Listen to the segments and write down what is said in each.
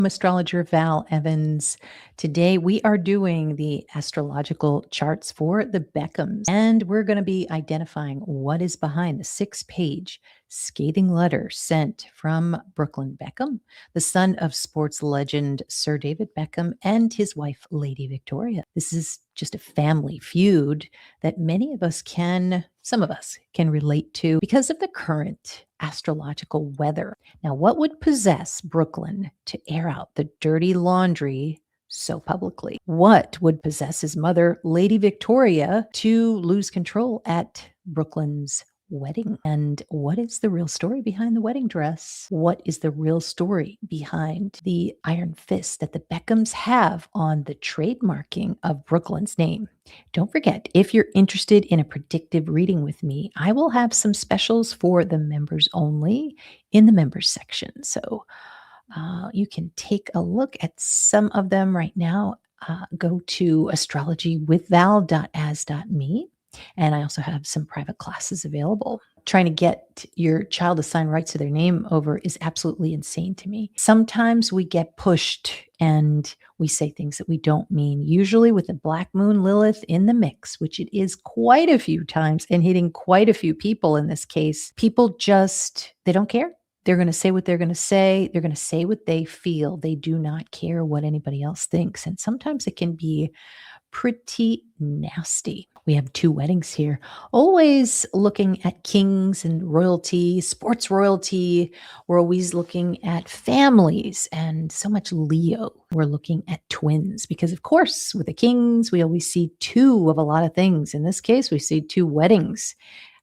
I'm Astrologer Val Evans. Today we are doing the astrological charts for the Beckhams, and we're going to be identifying what is behind the 6-page scathing letter sent from Brooklyn Beckham, the son of sports legend Sir David Beckham, and his wife, Lady Victoria. This is just a family feud that some of us can relate to because of the current astrological weather. Now, what would possess Brooklyn to air out the dirty laundry so publicly? What would possess his mother, Lady Victoria, to lose control at Brooklyn's wedding? And what is the real story behind the wedding dress? What is the real story behind the iron fist that the Beckhams have on the trademarking of Brooklyn's name? Don't forget, if you're interested in a predictive reading with me, I will have some specials for the members only in the members section. So you can take a look at some of them right now. Go to astrologywithval.as.me. And I also have some private classes available. Trying to get your child to sign rights to their name over is absolutely insane to me. Sometimes we get pushed and we say things that we don't mean, usually with the Black Moon Lilith in the mix, which it is quite a few times and hitting quite a few people in this case. People they don't care. They're going to say what they're going to say. They're going to say what they feel. They do not care what anybody else thinks. And sometimes it can be pretty nasty. We have 2 weddings here, always looking at kings and royalty, sports royalty. We're always looking at families and so much Leo. We're looking at twins because, of course, with the kings, we always see 2 of a lot of things. In this case, we see 2 weddings.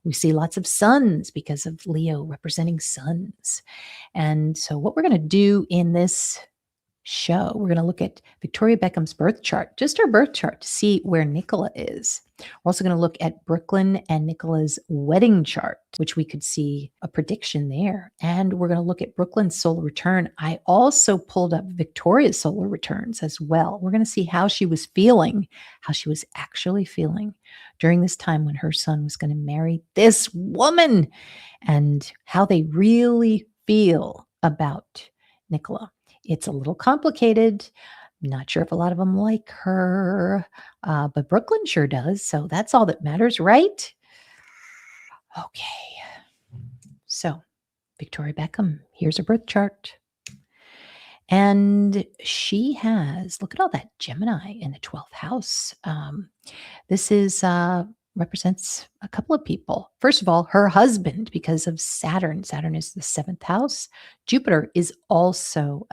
We see lots of sons because of Leo representing sons. And so what we're going to do in this show, we're going to look at Victoria Beckham's birth chart, just her birth chart, to see where Nicola is. We're also going to look at Brooklyn and Nicola's wedding chart, which we could see a prediction there. And we're going to look at Brooklyn's solar return. I also pulled up Victoria's solar returns as well. We're going to see how she was feeling, how she was actually feeling during this time when her son was going to marry this woman, and how they really feel about Nicola. It's a little complicated. Not sure if a lot of them like her, but Brooklyn sure does. So that's all that matters, right? Okay. So Victoria Beckham, here's her birth chart. And she has, look at all that Gemini in the 12th house. This represents a couple of people. First of all, her husband, because of Saturn. Saturn is the 7th house. Jupiter is also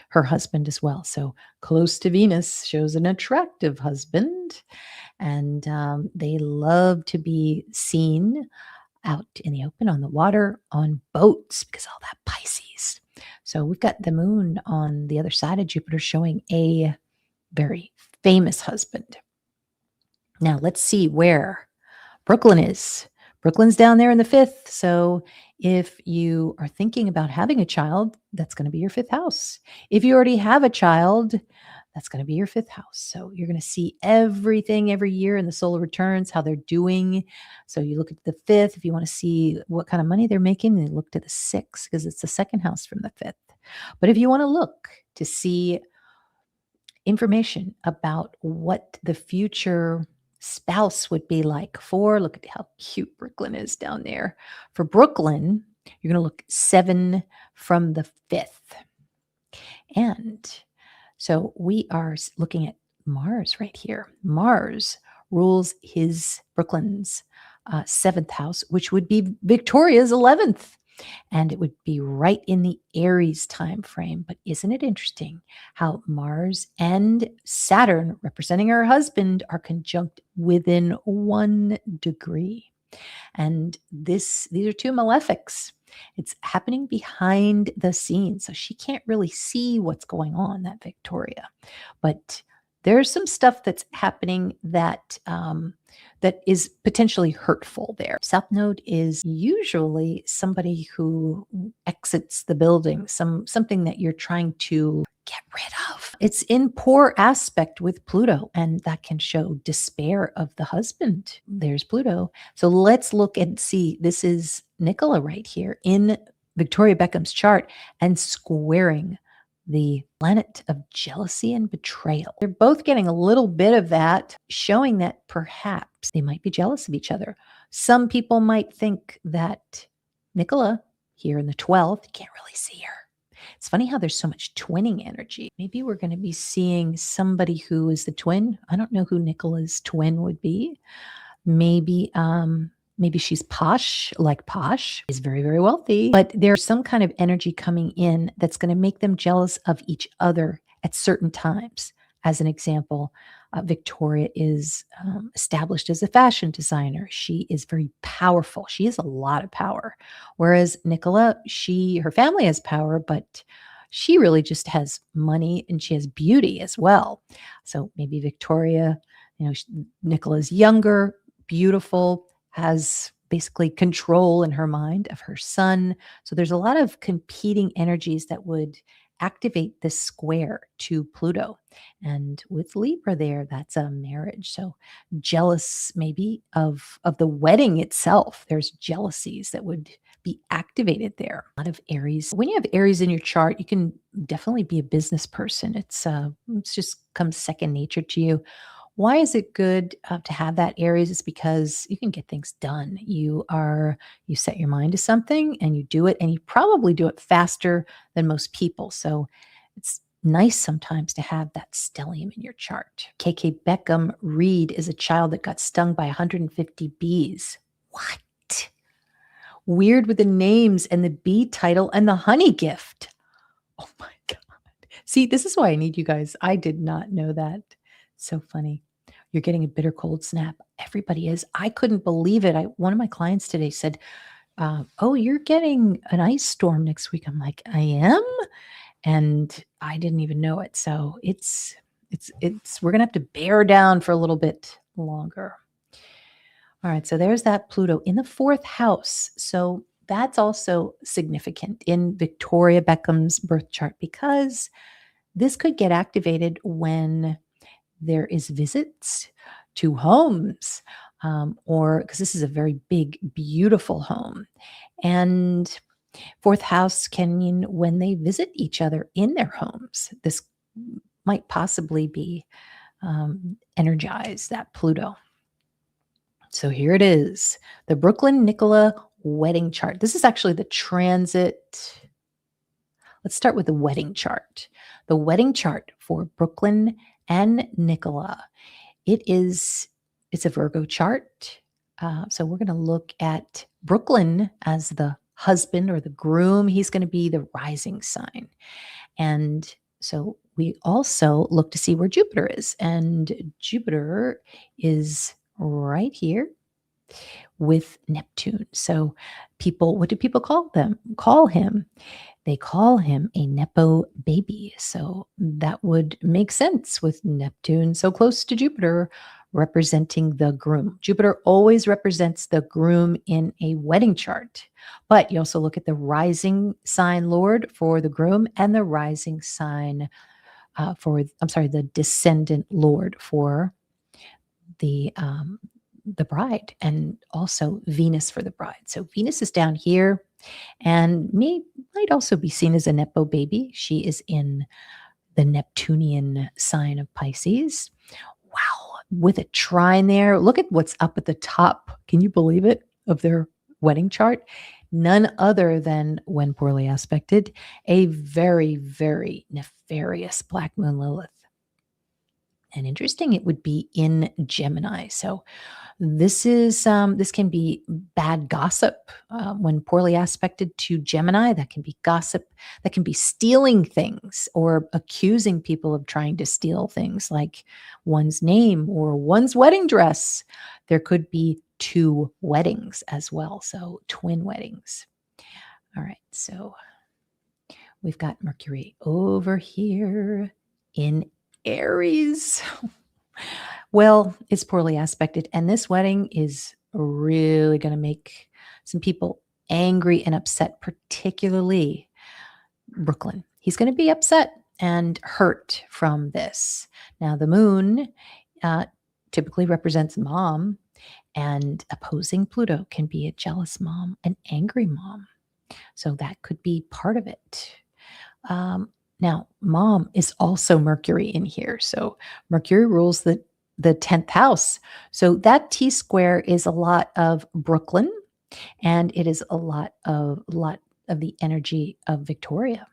her husband as well. So close to Venus shows an attractive husband. And they love to be seen out in the open, on the water, on boats, because all that Pisces. So we've got the moon on the other side of Jupiter showing a very famous husband. Now let's see where Brooklyn is. Brooklyn's down there in the 5th. So if you are thinking about having a child, that's going to be your 5th house. If you already have a child, that's going to be your 5th house. So you're going to see everything every year in the solar returns, how they're doing. So you look at the 5th, if you want to see what kind of money they're making, then you look to the 6th because it's the 2nd house from the 5th. But if you want to look to see information about what the future spouse would be like look at how cute Brooklyn is down there. For Brooklyn, you're going to look 7 from the 5th. And so we are looking at Mars right here. Mars rules Brooklyn's 7th house, which would be Victoria's 11th. And it would be right in the Aries time frame. But isn't it interesting how Mars and Saturn, representing her husband, are conjunct within 1 degree? And these are 2 malefics. It's happening behind the scenes. So she can't really see what's going on, that Victoria. But there's some stuff that's happening that is potentially hurtful there. South Node is usually somebody who exits the building, something that you're trying to get rid of. It's in poor aspect with Pluto, and that can show despair of the husband. There's Pluto. So let's look and see. This is Nicola right here in Victoria Beckham's chart and squaring the planet of jealousy and betrayal. They're both getting a little bit of that, showing that perhaps they might be jealous of each other. Some people might think that Nicola here in the 12th, you can't really see her. It's funny how there's so much twinning energy. Maybe we're going to be seeing somebody who is the twin. I don't know who Nicola's twin would be. Maybe maybe she's posh, like posh is very, very wealthy, but there's some kind of energy coming in that's going to make them jealous of each other at certain times. As an example, Victoria is established as a fashion designer. She is very powerful. She has a lot of power. Whereas Nicola, her family has power, but she really just has money and she has beauty as well. So maybe Victoria, Nicola's younger, beautiful, has basically control in her mind of her son. So there's a lot of competing energies that would activate this square to Pluto. And with Libra there, that's a marriage. So jealous maybe of the wedding itself. There's jealousies that would be activated there. A lot of Aries. When you have Aries in your chart, you can definitely be a business person. It's just comes second nature to you. Why is it good to have that Aries? It's because you can get things done. You set your mind to something and you do it, and you probably do it faster than most people. So it's nice sometimes to have that stellium in your chart. KK Beckham Reed is a child that got stung by 150 bees. What? Weird with the names and the bee title and the honey gift. Oh my God. See, this is why I need you guys. I did not know that. So funny. You're getting a bitter cold snap. Everybody is. I couldn't believe it. One of my clients today said, oh, you're getting an ice storm next week. I'm like, I am? And I didn't even know it. So we're going to have to bear down for a little bit longer. All right. So there's that Pluto in the 4th house. So that's also significant in Victoria Beckham's birth chart, because this could get activated when there is visits to homes, or because this is a very big, beautiful home. And 4th house can mean when they visit each other in their homes. This might possibly be energized, that Pluto. So here it is, the Brooklyn Nicola wedding chart. This is actually the transit. Let's start with the wedding chart. The wedding chart for Brooklyn and Nicola. It's a Virgo chart. So we're going to look at Brooklyn as the husband or the groom. He's going to be the rising sign. And so we also look to see where Jupiter is. And Jupiter is right here with Neptune. So what do people call him? They call him a Nepo baby. So that would make sense with Neptune so close to Jupiter, representing the groom. Jupiter always represents the groom in a wedding chart. But you also look at the rising sign lord for the groom and the rising sign the descendant lord for the bride, and also Venus for the bride. So Venus is down here and might also be seen as a Nepo baby. She is in the Neptunian sign of Pisces. Wow, with a trine there. Look at what's up at the top. Can you believe it? Of their wedding chart? None other than, when poorly aspected, a very, very nefarious Black Moon Lilith. And interesting, it would be in Gemini. So this can be bad gossip when poorly aspected to Gemini. That can be gossip. That can be stealing things or accusing people of trying to steal things, like one's name or one's wedding dress. There could be 2 weddings as well, so twin weddings. All right, so we've got Mercury over here in Aries. Well, it's poorly aspected, and this wedding is really going to make some people angry and upset, particularly Brooklyn. He's going to be upset and hurt from this. Now, the moon typically represents mom, and opposing Pluto can be a jealous mom, an angry mom. So that could be part of it. Now, mom is also Mercury in here. So Mercury rules the 10th house. So that T square is a lot of Brooklyn, and it is a lot of the energy of Victoria.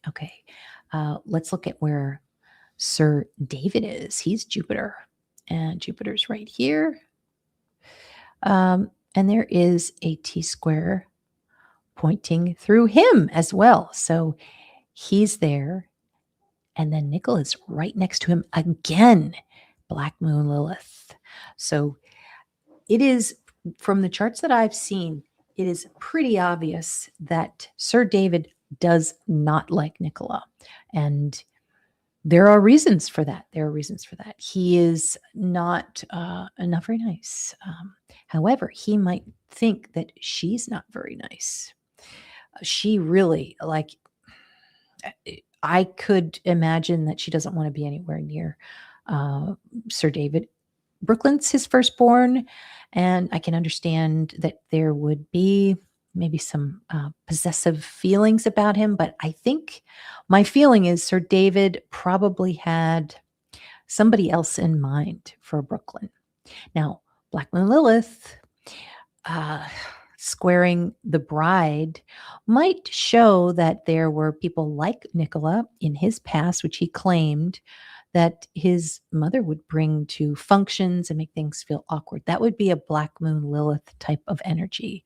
Okay. Let's look at where Sir David is. He's Jupiter, and Jupiter's right here. And there is a T square pointing through him as well. So he's there. And then Nicola's right next to him again, Black Moon Lilith. So it is, from the charts that I've seen, it is pretty obvious that Sir David does not like Nicola. And there are reasons for that. He is not very nice. However, he might think that she's not very nice. She really, like, I could imagine that she doesn't want to be anywhere near Sir David. Brooklyn's his firstborn, and I can understand that there would be maybe some possessive feelings about him. But I think my feeling is Sir David probably had somebody else in mind for Brooklyn. Now, Black Moon Lilith squaring the bride might show that there were people like Nicola in his past, which he claimed that his mother would bring to functions and make things feel awkward. That would be a Black Moon Lilith type of energy.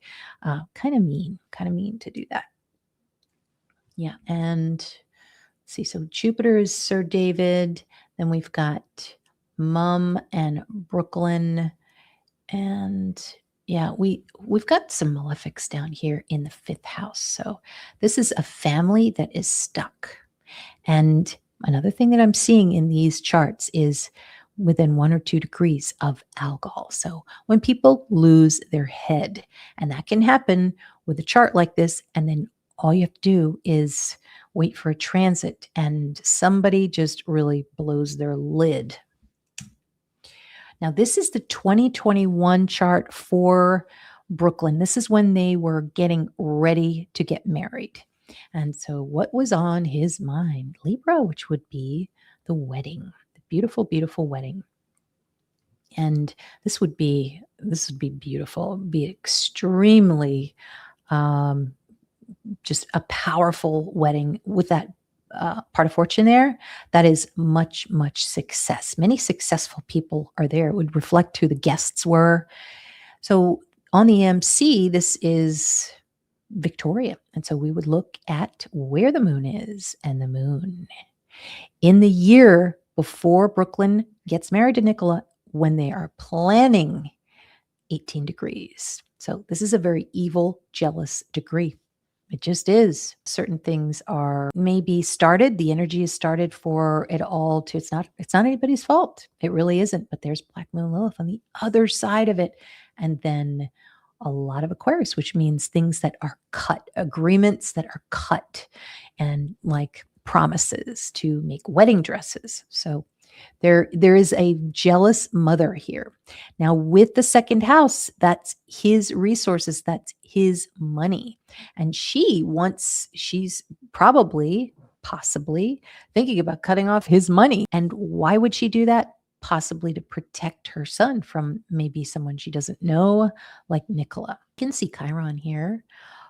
Kind of mean to do that. Yeah. And let's see. So Jupiter is Sir David. Then we've got Mum and Brooklyn. And yeah, we've got some malefics down here in the 5th house. So this is a family that is stuck. And another thing that I'm seeing in these charts is within 1 or 2 degrees of alcohol. So when people lose their head, and that can happen with a chart like this, and then all you have to do is wait for a transit and somebody just really blows their lid. Now, this is the 2021 chart for Brooklyn. This is when they were getting ready to get married. And so what was on his mind? Libra, which would be the wedding, the beautiful, beautiful wedding. And this would be beautiful, be extremely just a powerful wedding with that part of fortune there. That is much, much success. Many successful people are there. It would reflect who the guests were. So on the MC, this is Victoria. And so we would look at where the moon is, and the moon in the year before Brooklyn gets married to Nicola, when they are planning 18 degrees. So this is a very evil, jealous degree. It just is. Certain things are maybe started. The energy is started for it all to, it's not anybody's fault. It really isn't. But there's Black Moon Lilith on the other side of it. And then a lot of Aquarius, which means things that are cut, agreements that are cut, and like promises to make wedding dresses. So there is a jealous mother here. Now, with the 2nd house, that's his resources, that's his money. And she's probably, possibly thinking about cutting off his money. And why would she do that? Possibly to protect her son from maybe someone she doesn't know, like Nicola. You can see Chiron here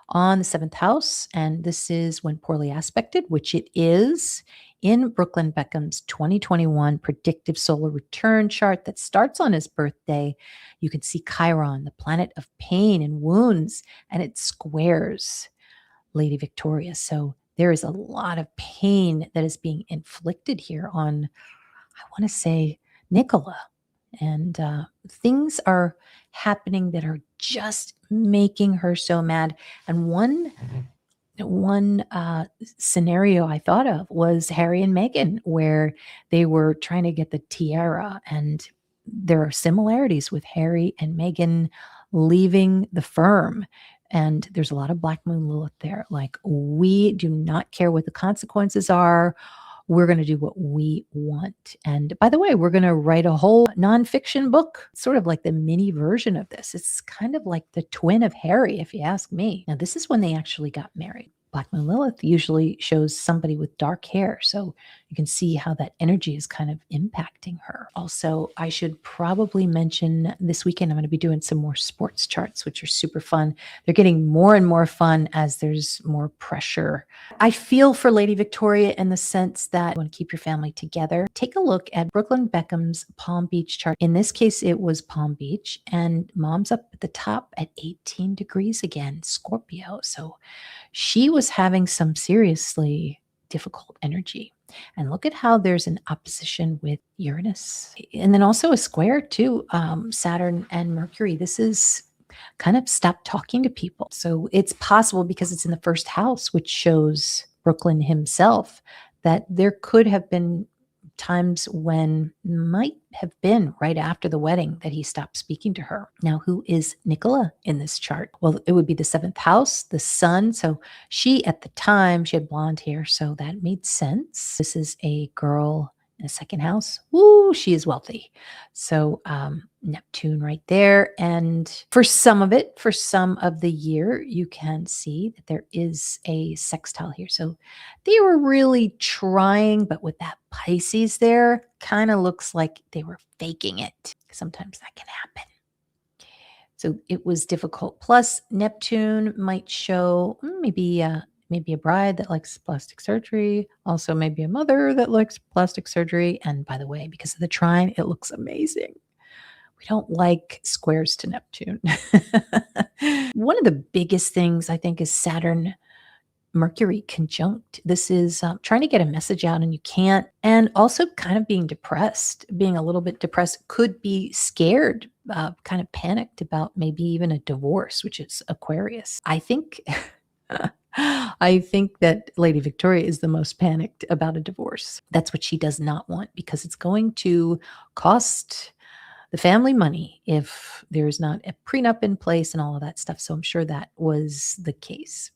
on the 7th house, and this is when poorly aspected, which it is, in Brooklyn Beckham's 2021 predictive solar return chart that starts on his birthday. You can see Chiron, the planet of pain and wounds, and it squares Lady Victoria. So there is a lot of pain that is being inflicted here on, I want to say, Nicola. And things are happening that are just making her so mad. And one scenario I thought of was Harry and Meghan, where they were trying to get the tiara. And there are similarities with Harry and Meghan leaving the firm. And there's a lot of Black Moon Lilith there. Like, we do not care what the consequences are. We're going to do what we want. And by the way, we're going to write a whole nonfiction book, sort of like the mini version of this. It's kind of like the twin of Harry, if you ask me. Now, this is when they actually got married. Black Moon Lilith usually shows somebody with dark hair. So you can see how that energy is kind of impacting her. Also, I should probably mention this weekend, I'm going to be doing some more sports charts, which are super fun. They're getting more and more fun as there's more pressure. I feel for Lady Victoria in the sense that you want to keep your family together. Take a look at Brooklyn Beckham's Palm Beach chart. In this case, it was Palm Beach, and mom's up at the top at 18 degrees again, Scorpio. So she was having some seriously difficult energy. And look at how there's an opposition with Uranus. And then also a square too, Saturn and Mercury. This is kind of stop talking to people. So it's possible because it's in the first house, which shows Brooklyn himself, that there could have been times when might have been right after the wedding that he stopped speaking to her. Now, who is Nicola in this chart? Well, it would be the seventh house, the sun. So she, at the time, she had blonde hair, so that made sense. This is a girl in the second house. Ooh, she is wealthy. So Neptune right there. And for some of it, for some of the year, you can see that there is a sextile here. So they were really trying, but with that Pisces there, kind of looks like they were faking it. Sometimes that can happen. So it was difficult. Plus, Neptune might show maybe a bride that likes plastic surgery, also maybe a mother that likes plastic surgery. And by the way, because of the trine, it looks amazing. We don't like squares to Neptune. One of the biggest things I think is Saturn Mercury conjunct. This is trying to get a message out and you can't. And also kind of being depressed, being a little bit depressed, could be scared, kind of panicked about maybe even a divorce, which is Aquarius. I think I think that Lady Victoria is the most panicked about a divorce. That's what she does not want, because it's going to cost the family money if there's not a prenup in place and all of that stuff. So I'm sure that was the case.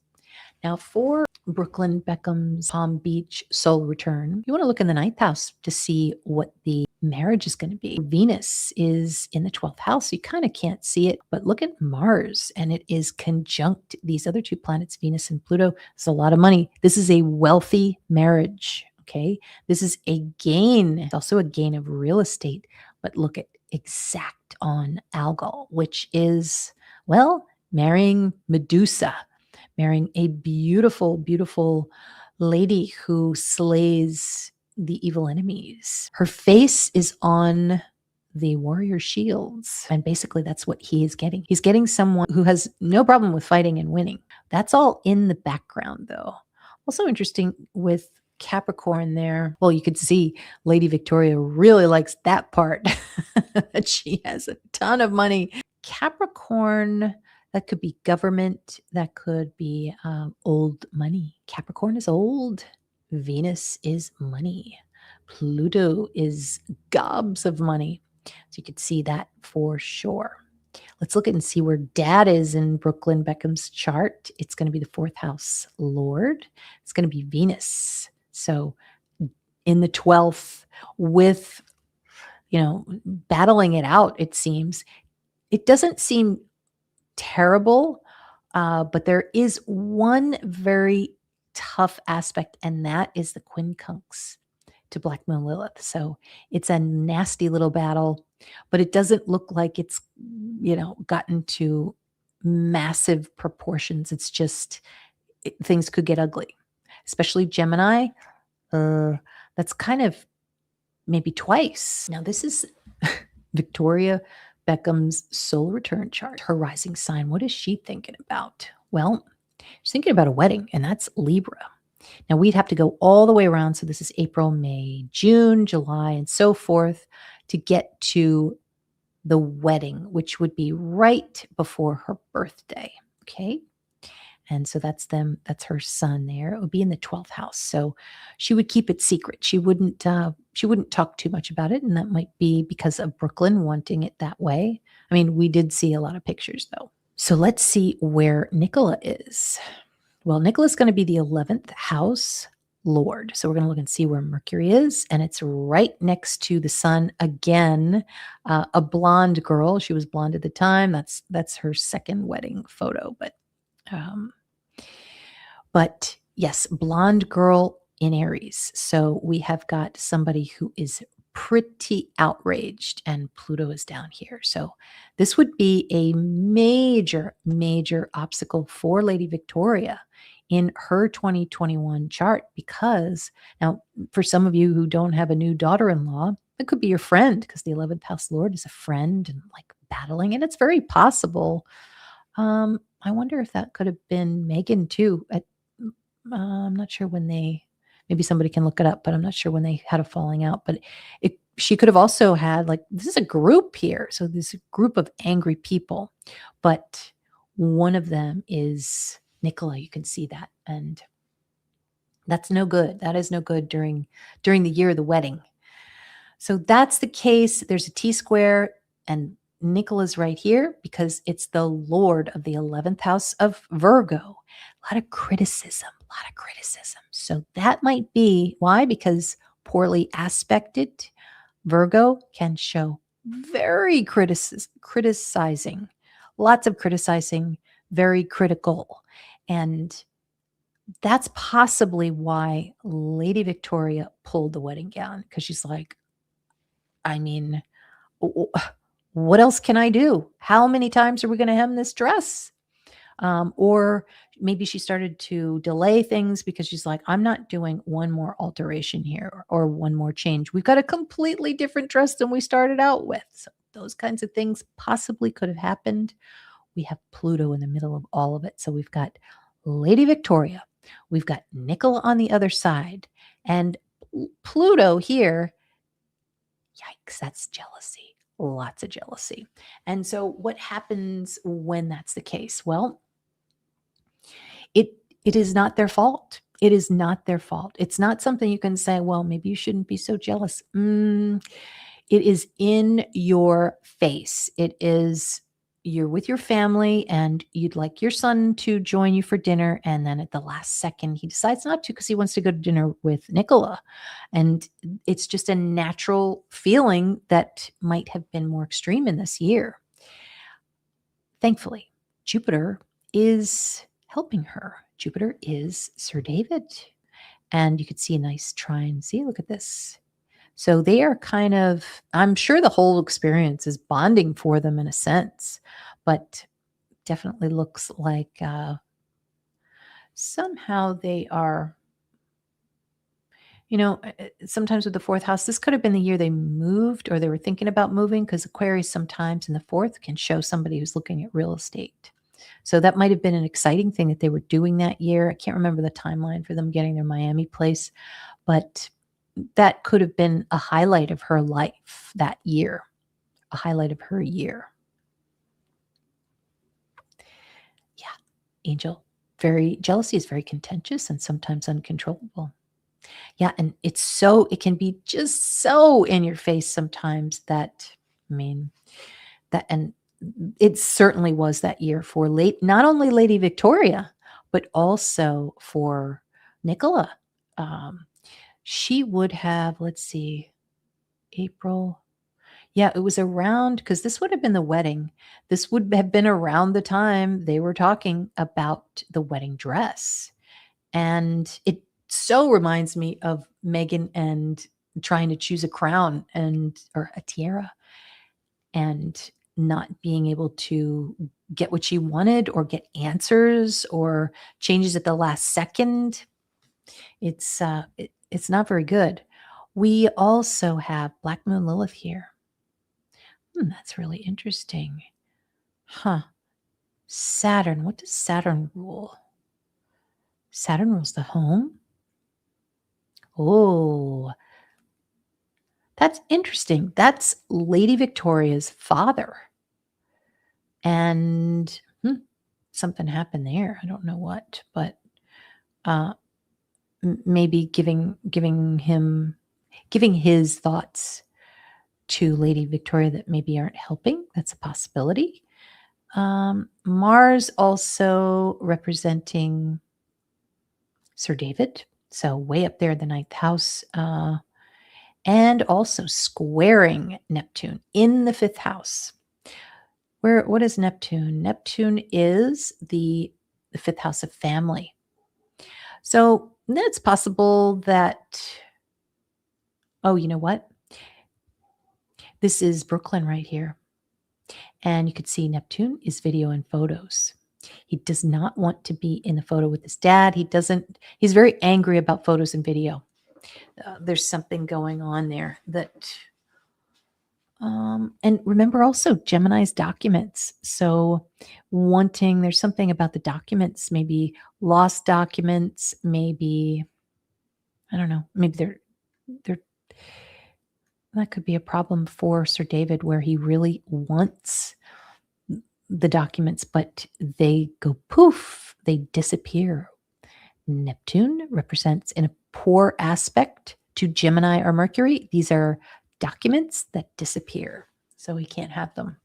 Now, for Brooklyn Beckham's Palm Beach soul return, you want to look in the ninth house to see what the marriage is going to be. Venus is in the 12th house. You kind of can't see it, but look at Mars, and it is conjunct these other two planets, Venus and Pluto. It's a lot of money. This is a wealthy marriage. Okay. This is a gain. It's also a gain of real estate, but look at exact on Algol, which is, well, marrying Medusa. Marrying a beautiful, beautiful lady who slays the evil enemies. Her face is on the warrior shields. And basically that's what he is getting. He's getting someone who has no problem with fighting and winning. That's all in the background though. Also interesting with Capricorn there. Well, you could see Lady Victoria really likes that part. That she has a ton of money. Capricorn, that could be government. That could be old money. Capricorn is old. Venus is money. Pluto is gobs of money. So you could see that for sure. Let's look at and see where Dad is in Brooklyn Beckham's chart. It's going to be the fourth house Lord. It's going to be Venus. So in the 12th, with, battling it out, it seems. It doesn't seem terrible, but there is one very tough aspect, and that is the quincunx to Black Moon Lilith. So it's a nasty little battle, but it doesn't look like it's, gotten to massive proportions. It's just things could get ugly, especially Gemini. That's kind of maybe twice. Now, this is Victoria Beckham's soul return chart, her rising sign. What is she thinking about? Well, she's thinking about a wedding, and that's Libra. Now, we'd have to go all the way around. So this is April, May, June, July, and so forth to get to the wedding, which would be right before her birthday. Okay. And so that's her son there. It would be in the 12th house. So she would keep it secret. She wouldn't talk too much about it. And that might be because of Brooklyn wanting it that way. I mean, we did see a lot of pictures though. So let's see where Nicola is. Well, Nicola's going to be the 11th house Lord. So we're going to look and see where Mercury is. And it's right next to the sun again. A blonde girl. She was blonde at the time. That's her second wedding photo. But But yes, blonde girl in Aries. So we have got somebody who is pretty outraged, and Pluto is down here. So this would be a major, major obstacle for Lady Victoria in her 2021 chart, because now, for some of you who don't have a new daughter in law, it could be your friend, because the 11th house Lord is a friend and like battling. And it's very possible. I wonder if that could have been Megan too. I'm not sure when maybe somebody can look it up, but I'm not sure when they had a falling out. But she could have also had, like, this is a group here. So this group of angry people, but one of them is Nicola. You can see that. And that's no good. That is no good during the year of the wedding. So that's the case. There's a T square, and Nicola's right here because it's the Lord of the 11th house of Virgo. A lot of criticism, a lot of criticism. So that might be why, because poorly aspected, Virgo can show very criticizing, lots of criticizing, very critical. And that's possibly why Lady Victoria pulled the wedding gown, because she's like, I mean, what else can I do? How many times are we going to hem this dress? Or maybe she started to delay things because she's like, I'm not doing one more alteration here or one more change. We've got a completely different dress than we started out with. So those kinds of things possibly could have happened. We have Pluto in the middle of all of it. So we've got Lady Victoria. We've got Nicola on the other side. And Pluto here, yikes, that's jealousy. Lots of jealousy. And so what happens when that's the case? Well, it is not their fault. It is not their fault. It's not something you can say, well, maybe you shouldn't be so jealous. It is in your face. It is, you're with your family and you'd like your son to join you for dinner. And then at the last second, he decides not to because he wants to go to dinner with Nicola. And it's just a natural feeling that might have been more extreme in this year. Thankfully, Jupiter is helping her. Jupiter is Sir David. And you could see a nice trine. See, look at this. So they are kind of, I'm sure the whole experience is bonding for them in a sense, but definitely looks like somehow they are, sometimes with the fourth house, this could have been the year they moved or they were thinking about moving, because Aquarius sometimes in the fourth can show somebody who's looking at real estate. So that might have been an exciting thing that they were doing that year. I can't remember the timeline for them getting their Miami place, but that could have been a highlight of her life that year, a highlight of her year. Yeah, Angel, jealousy is very contentious and sometimes uncontrollable. Yeah, and it can be just so in your face sometimes that, and it certainly was that year for not only Lady Victoria, but also for Nicola. She would have, let's see, April. Yeah, it was around, because this would have been the wedding. This would have been around the time they were talking about the wedding dress. And it so reminds me of Megan and trying to choose a crown or a tiara and not being able to get what she wanted or get answers or changes at the last second. It's not very good. We also have Black Moon Lilith here. That's really interesting. Huh. Saturn. What does Saturn rule? Saturn rules the home. Oh, that's interesting. That's Lady Victoria's father. And something happened there. I don't know what, but maybe giving his thoughts to Lady Victoria that maybe aren't helping. That's a possibility. Mars also representing Sir David, so way up there in the ninth house, and also squaring Neptune in the fifth house. What is Neptune? Neptune is the fifth house of family. So it's possible that, oh, you know what? This is Brooklyn right here. And you could see Neptune is video and photos. He does not want to be in the photo with his dad. He's very angry about photos and video. There's something going on there and remember also Gemini's documents. So there's something about the documents, maybe lost documents, maybe, I don't know, maybe they're that could be a problem for Sir David where he really wants the documents, but they go poof, they disappear. Neptune represents in a poor aspect to Gemini or Mercury. These are documents that disappear. So he can't have them.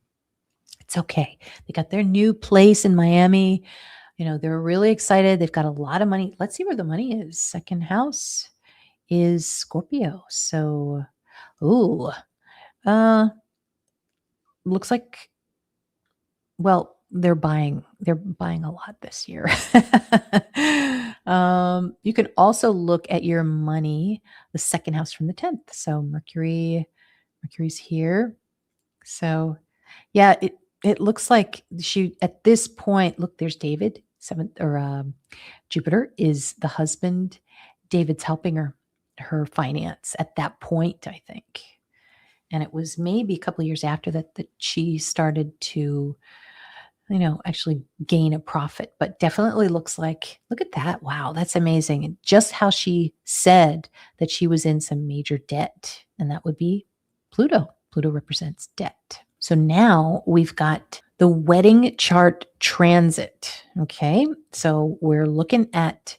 It's okay. They got their new place in Miami. They're really excited. They've got a lot of money. Let's see where the money is. Second house is Scorpio. So, ooh, uh, looks like, well, they're buying a lot this year. You can also look at your money, the second house from the 10th. So Mercury's here. So yeah, it looks like she at this point, look, there's David, seventh or Jupiter is the husband. David's helping her finance at that point, I think. And it was maybe a couple of years after that she started to actually gain a profit, but definitely looks like, look at that. Wow, that's amazing. And just how she said that she was in some major debt, and that would be Pluto. Pluto represents debt. So now we've got the wedding chart transit. Okay. So we're looking at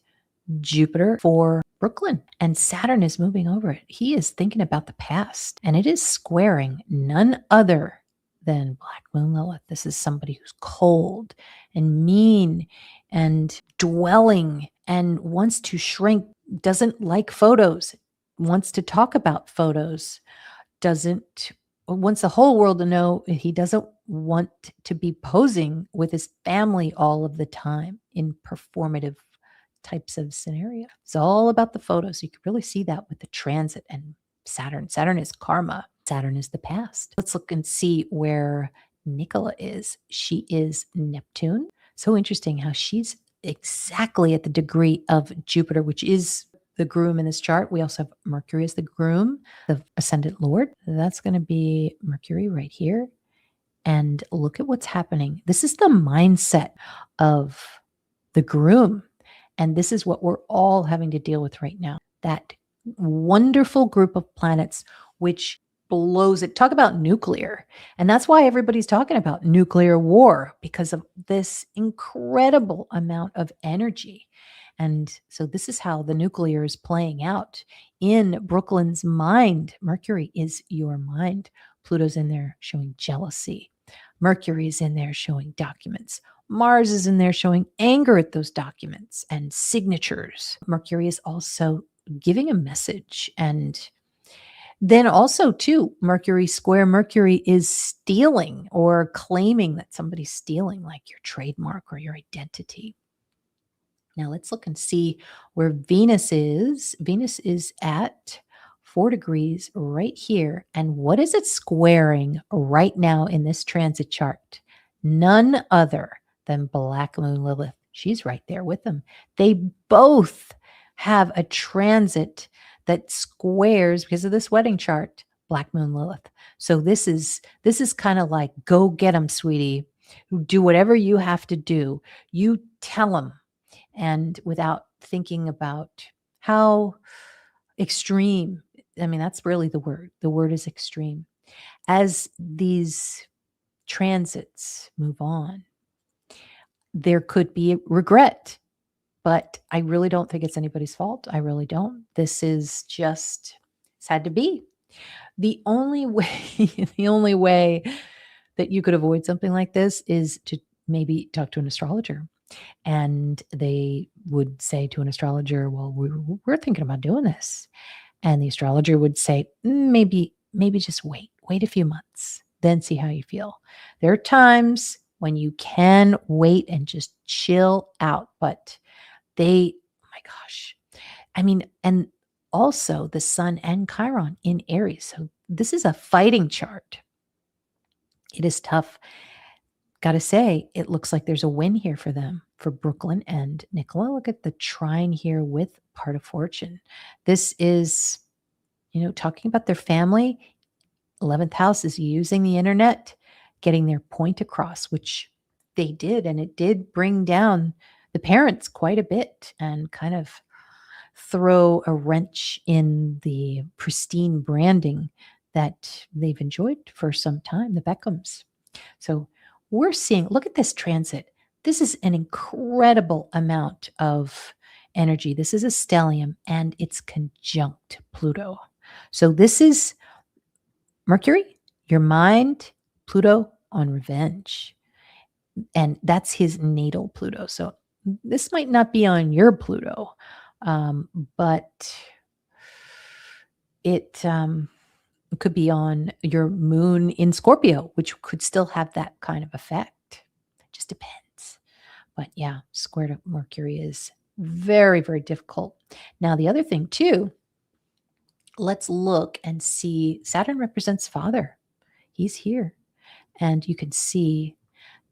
Jupiter for Brooklyn and Saturn is moving over it. He is thinking about the past and it is squaring none other than Black Moon Lilith. This is somebody who's cold and mean and dwelling and wants to shrink, doesn't like photos, wants to talk about photos, doesn't wants the whole world to know he doesn't want to be posing with his family all of the time in performative types of scenario. It's all about the photos. You can really see that with the transit and Saturn. Saturn is karma. Saturn is the past. Let's look and see where Nicola is. She is Neptune. So interesting how she's exactly at the degree of Jupiter, which is the groom in this chart. We also have Mercury as the groom, the ascendant lord. That's going to be Mercury right here. And look at what's happening. This is the mindset of the groom. And this is what we're all having to deal with right now. That wonderful group of planets, which blows it. Talk about nuclear. And that's why everybody's talking about nuclear war, because of this incredible amount of energy. And so this is how the nuclear is playing out in Brooklyn's mind. Mercury is your mind. Pluto's in there showing jealousy. Mercury is in there showing documents. Mars is in there showing anger at those documents and signatures. Mercury is also giving a message. And then also, too, Mercury square Mercury is stealing or claiming that somebody's stealing, like your trademark or your identity. Now let's look and see where Venus is. Venus is at 4 degrees right here. And what is it squaring right now in this transit chart? None other than Black Moon Lilith. She's right there with them. They both have a transit that squares, because of this wedding chart, Black Moon Lilith. So this is kind of like, go get them, sweetie. Do whatever you have to do. You tell them. And without thinking about how extreme, I mean, that's really the word. The word is extreme. As these transits move on, there could be regret, but I really don't think it's anybody's fault. I really don't. This is just, it's had to be. The only way, the only way that you could avoid something like this is to maybe talk to an astrologer. And they would say to an astrologer, well, we're thinking about doing this. And the astrologer would say, maybe just wait a few months, then see how you feel. There are times when you can wait and just chill out, but oh my gosh. I mean, and also the Sun and Chiron in Aries. So this is a fighting chart. It is tough. Gotta say, it looks like there's a win here for them, for Brooklyn and Nicola. Look at the trine here with part of fortune. This is, talking about their family. 11th house is using the internet, getting their point across, which they did. And it did bring down the parents quite a bit and kind of throw a wrench in the pristine branding that they've enjoyed for some time, the Beckhams. So we're seeing, look at this transit. This is an incredible amount of energy. This is a stellium and it's conjunct Pluto. So this is Mercury, your mind, Pluto on revenge. And that's his natal Pluto. So this might not be on your Pluto, but it could be on your moon in Scorpio, which could still have that kind of effect. It just depends. But yeah, square to Mercury is very, very difficult. Now, the other thing too, let's look and see Saturn represents father. He's here. And you can see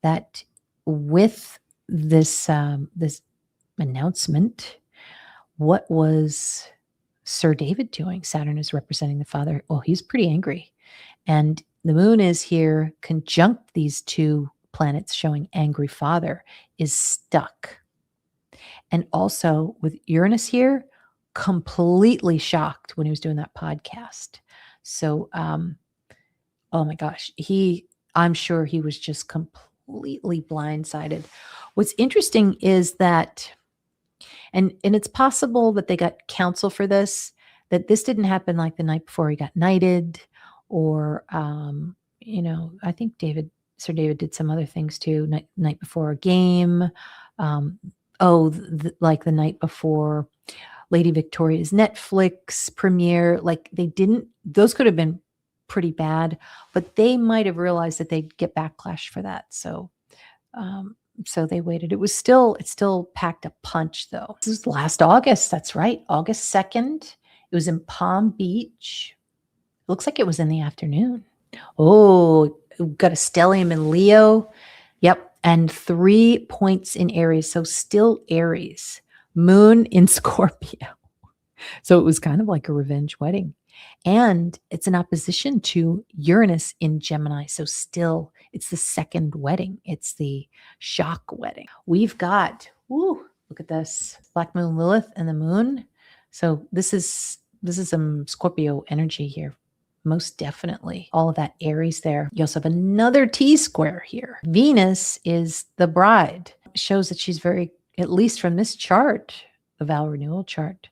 that with this this announcement, what was Sir David doing? Saturn is representing the father. Well, he's pretty angry. And the moon is here, conjunct these two planets showing angry father, is stuck. And also with Uranus here, completely shocked when he was doing that podcast. So, oh my gosh, I'm sure he was just completely blindsided. What's interesting is that, and it's possible that they got counsel for this, that this didn't happen like the night before he got knighted, or I think Sir David did some other things too. Night before a game, like the night before Lady Victoria's Netflix premiere. Like those could have been pretty bad, but they might have realized that they'd get backlash for that. So they waited. It still packed a punch though. This is last August. That's right. August 2nd. It was in Palm Beach. It looks like it was in the afternoon. Oh, got a stellium in Leo. Yep. And 3 points in Aries. So still Aries. Moon in Scorpio. So it was kind of like a revenge wedding. And it's in opposition to Uranus in Gemini. So still, it's the second wedding. It's the shock wedding. We've got, look at this. Black Moon Lilith and the moon. So this is some Scorpio energy here. Most definitely. All of that Aries there. You also have another T-square here. Venus is the bride. It shows that she's very, at least from this chart, the Val renewal chart,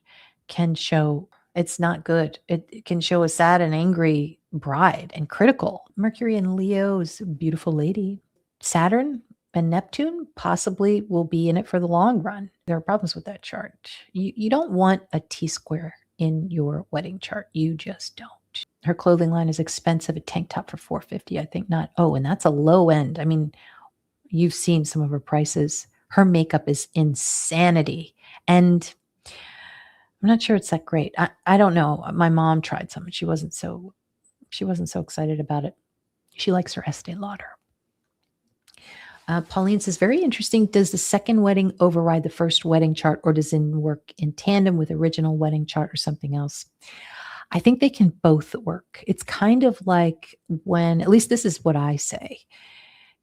can show it's not good. It can show a sad and angry bride and critical. Mercury in Leo is a beautiful lady. Saturn and Neptune possibly will be in it for the long run. There are problems with that chart. You don't want a T-square in your wedding chart. You just don't. Her clothing line is expensive. A tank top for $450, I think not. Oh, and that's a low end. I mean, you've seen some of her prices. Her makeup is insanity. And I'm not sure it's that great. I don't know. My mom tried some and she wasn't so excited about it. She likes her Estee Lauder. Pauline says, very interesting. Does the second wedding override the first wedding chart, or does it work in tandem with original wedding chart or something else? I think they can both work. It's kind of like when, at least this is what I say.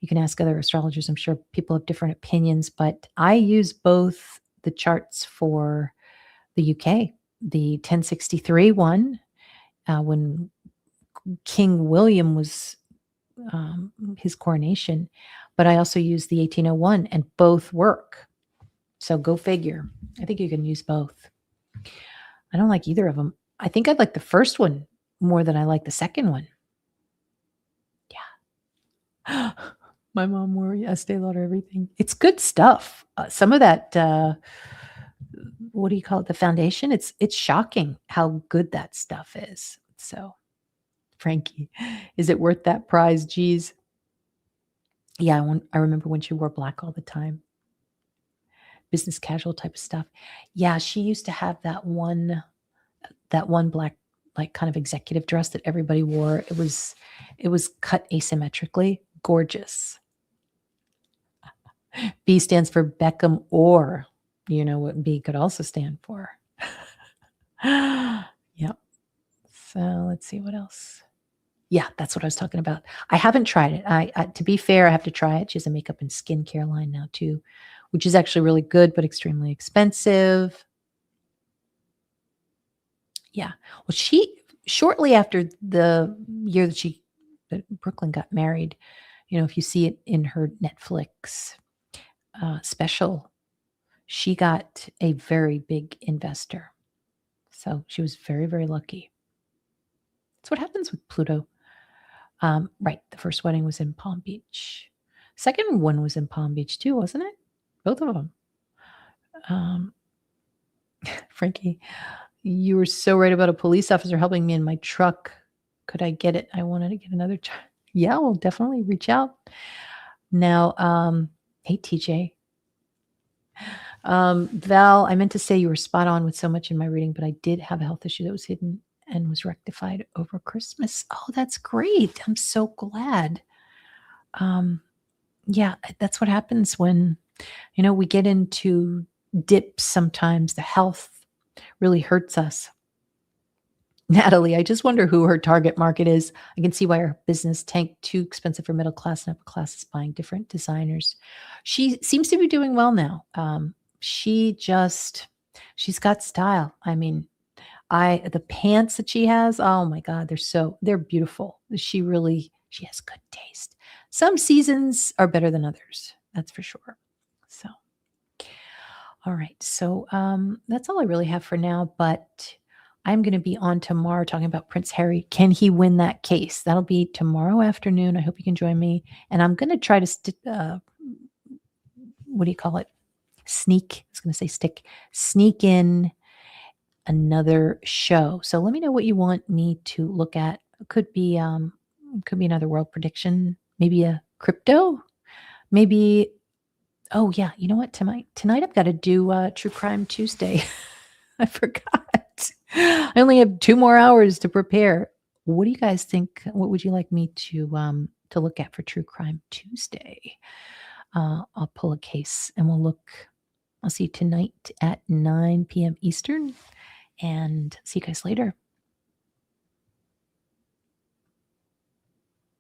You can ask other astrologers. I'm sure people have different opinions, but I use both the charts for the UK, the 1063 one, when King William was his coronation, but I also use the 1801, and both work. So go figure. I think you can use both. I don't like either of them. I think I'd like the first one more than I like the second one. Yeah. My mom wore Estee Lauder everything. It's good stuff. Some of that, what do you call it? The foundation. It's shocking how good that stuff is. So, Frankie, is it worth that prize? Geez. Yeah, I remember when she wore black all the time. business casual type of stuff. Yeah, she used to have that one black, like, kind of executive dress that everybody wore. It was cut asymmetrically, gorgeous. B stands for Beckham, or you know what B could also stand for. Yep. So let's see what else. Yeah, that's what I was talking about. I haven't tried it. To be fair, I have to try it. She has a makeup and skincare line now too, which is actually really good, but extremely expensive. Yeah. Well, she shortly after the year that Brooklyn got married, if you see it in her Netflix special, she got a very big investor. So she was very, very lucky. That's what happens with Pluto. Right. The first wedding was in Palm Beach. Second one was in Palm Beach too, wasn't it? Both of them. Um, Frankie, you were so right about a police officer helping me in my truck. Could I get it? I wanted to get another truck. Yeah, we'll definitely reach out. Now, hey, TJ. Val, I meant to say you were spot on with so much in my reading, but I did have a health issue that was hidden and was rectified over Christmas. Oh, that's great. I'm so glad. Um, yeah, that's what happens when, we get into dips sometimes. The health really hurts us. Natalie, I just wonder who her target market is. I can see why her business tanked. Too expensive for middle class and upper class is buying different designers. She seems to be doing well now. She's got style. I mean, the pants that she has, oh my God, they're beautiful. She has good taste. Some seasons are better than others. That's for sure. So, all right. So that's all I really have for now, but I'm going to be on tomorrow talking about Prince Harry. Can he win that case? That'll be tomorrow afternoon. I hope you can join me. And I'm going to try to, what do you call it? Sneak. I was going to say sneak in another show. So let me know what you want me to look at. Could be another world prediction, maybe a crypto, maybe. Oh yeah, you know what? Tonight I've got to do True Crime Tuesday. I forgot. I only have 2 more hours to prepare. What do you guys think? What would you like me to look at for True Crime Tuesday? I'll pull a case and we'll look. I'll see you tonight at 9 p.m. Eastern, and see you guys later.